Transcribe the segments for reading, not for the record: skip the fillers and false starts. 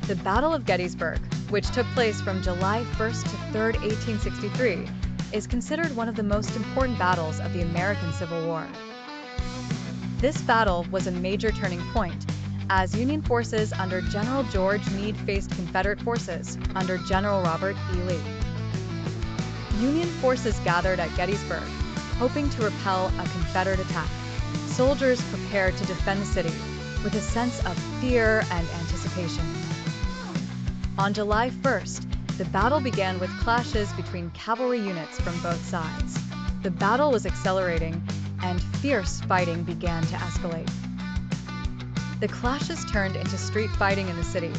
The Battle of Gettysburg, which took place from July 1st to 3rd, 1863, is considered one of the most important battles of the American Civil War. This battle was a major turning point, as Union forces under General George Meade faced Confederate forces under General Robert E. Lee. Union forces gathered at Gettysburg, hoping to repel a Confederate attack. Soldiers prepared to defend the city with a sense of fear and anticipation. On July 1st, the battle began with clashes between cavalry units from both sides. The battle was accelerating, and fierce fighting began to escalate. The clashes turned into street fighting in the city,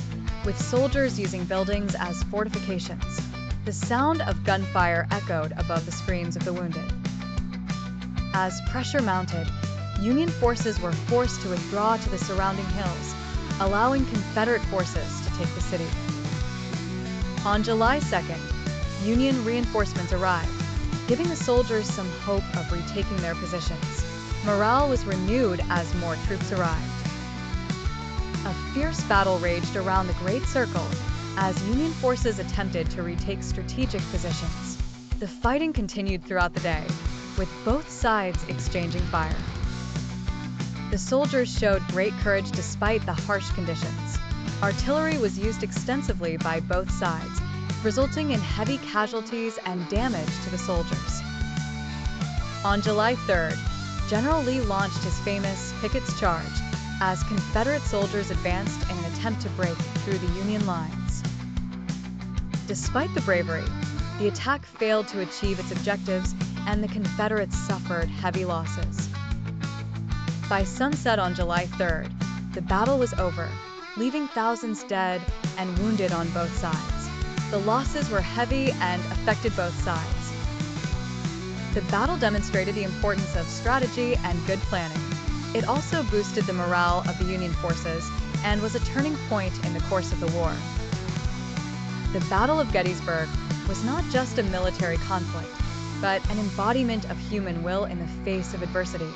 with soldiers using buildings as fortifications. The sound of gunfire echoed above the screams of the wounded. As pressure mounted, Union forces were forced to withdraw to the surrounding hills, allowing Confederate forces to take the city. On July 2nd, Union reinforcements arrived, giving the soldiers some hope of retaking their positions. Morale was renewed as more troops arrived. A fierce battle raged around the Great Circle as Union forces attempted to retake strategic positions. The fighting continued throughout the day, with both sides exchanging fire. The soldiers showed great courage despite the harsh conditions. Artillery was used extensively by both sides, resulting in heavy casualties and damage to the soldiers. On July 3rd, General Lee launched his famous Pickett's Charge as Confederate soldiers advanced in an attempt to break through the Union lines. Despite the bravery, the attack failed to achieve its objectives, and the Confederates suffered heavy losses. By sunset on July 3rd, the battle was over, leaving thousands dead and wounded on both sides. The losses were heavy and affected both sides. The battle demonstrated the importance of strategy and good planning. It also boosted the morale of the Union forces and was a turning point in the course of the war. The Battle of Gettysburg was not just a military conflict, but an embodiment of human will in the face of adversity.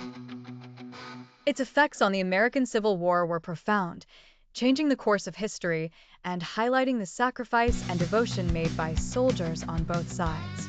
Its effects on the American Civil War were profound, changing the course of history and highlighting the sacrifice and devotion made by soldiers on both sides.